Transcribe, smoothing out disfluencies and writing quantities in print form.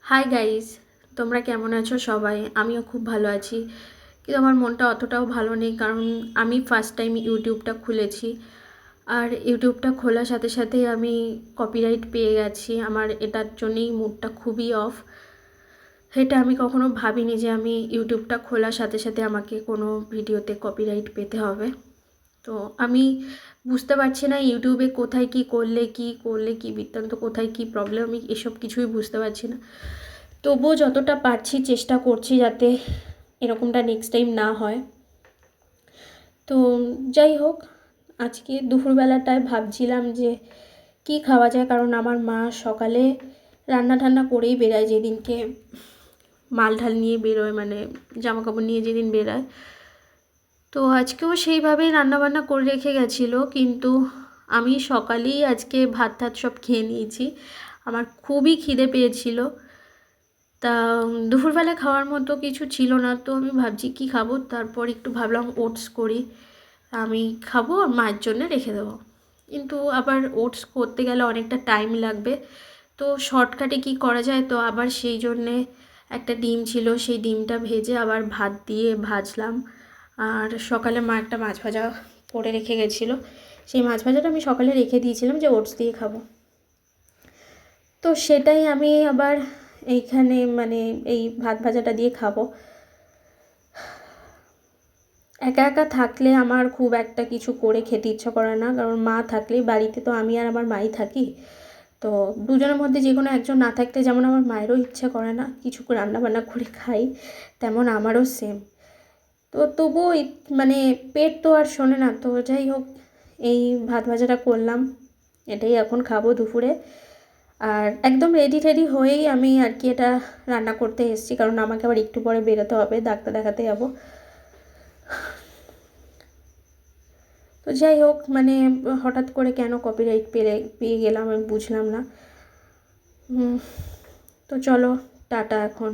Hi guys, তোমরা কেমন আছো সবাই? আমিও খুব ভালো আছি, কিন্তু আমার মনটা অতটাও ভালো নেই। কারণ আমি ফার্স্ট টাইম ইউটিউবটা খুলেছি, আর ইউটিউবটা খোলার সাথে সাথেই আমি কপিরাইট পেয়ে গেছি। আমার এটার জন্যেই মুডটা খুবই অফ। এটা আমি কখনো ভাবিনি যে আমি ইউটিউবটা খোলার সাথে সাথে আমাকে কোনো ভিডিওতে কপিরাইট পেতে হবে। তো আমি বুঝতে পারছি না ইউটিউবে কোথায় কি বৃত্তান্ত, কোথায় কি প্রবলেম, আমি এসব কিছুই বুঝতে পারছি না। তবুও যতটা পারছি চেষ্টা করছি যাতে এরকমটা নেক্সট টাইম না হয়। তো যাই হোক, আজকে দুপুরবেলাটায় ভাবছিলাম যে কি খাওয়া যায়, কারণ আমার মা সকালে রান্না ঠান্না করেই বেরোয়, যেদিনকে মাল ঢাল নিয়ে বেরোয়, মানে জামা কাপড় নিয়ে যেদিন বেরোয়। তো আজকেও সেইভাবেই রান্নাবান্না করে রেখে গেছিলো, কিন্তু আমি সকালেই আজকে ভাত টাত সব খেয়ে নিয়েছি। আমার খুবই খিদে পেয়েছিল। তা দুপুরবেলা খাওয়ার মতো কিছু ছিল না, তো আমি ভাবছি কি খাবো। তারপর একটু ভাবলাম ওটস করি, আমি খাবো আর মায়ের জন্য রেখে দেবো। কিন্তু আবার ওটস করতে গেলে অনেকটা টাইম লাগবে, তো শর্টকাটে কি করা যায়। তো আবার সেই জন্যে একটা ডিম ছিল, সেই ডিমটা ভেজে আবার ভাত দিয়ে ভাজলাম। আর সকালে মা একটা মাছ ভাজা করে রেখে গেছিলো, সেই মাছ ভাজাটা আমি সকালে রেখে দিয়েছিলাম যে ওটস দিয়ে খাবো। তো সেটাই আমি আবার এইখানে মানে এই ভাত ভাজাটা দিয়ে খাবো। একা একা থাকলে আমার খুব একটা কিছু করে খেতে ইচ্ছা করে না, কারণ মা থাকলে বাড়িতে তো আমি আর আমার মাই থাকি। তো দুজনের মধ্যে যে কোনো একজন না থাকতে যেমন আমার মায়েরও ইচ্ছা করে না কিছু রান্না বান্না করে খাই, তেমন আমারও সেম। তো তবুও মানে পেট তো আর শোনে না। তো যাই হোক, এই ভাত ভাজাটা করলাম, এটাই এখন খাবো দুপুরে। আর একদম রেডি টেডি হয়েই আমি আর কি এটা রান্না করতে এসেছি, কারণ আমাকে আবার একটু পরে বেরোতে হবে, ডাক্তার দেখাতে যাবো। তো যাই হোক, মানে হঠাৎ করে কেন কপিরাইট পেয়ে গেলাম আমি বুঝলাম না। তো চলো, টাটা এখন।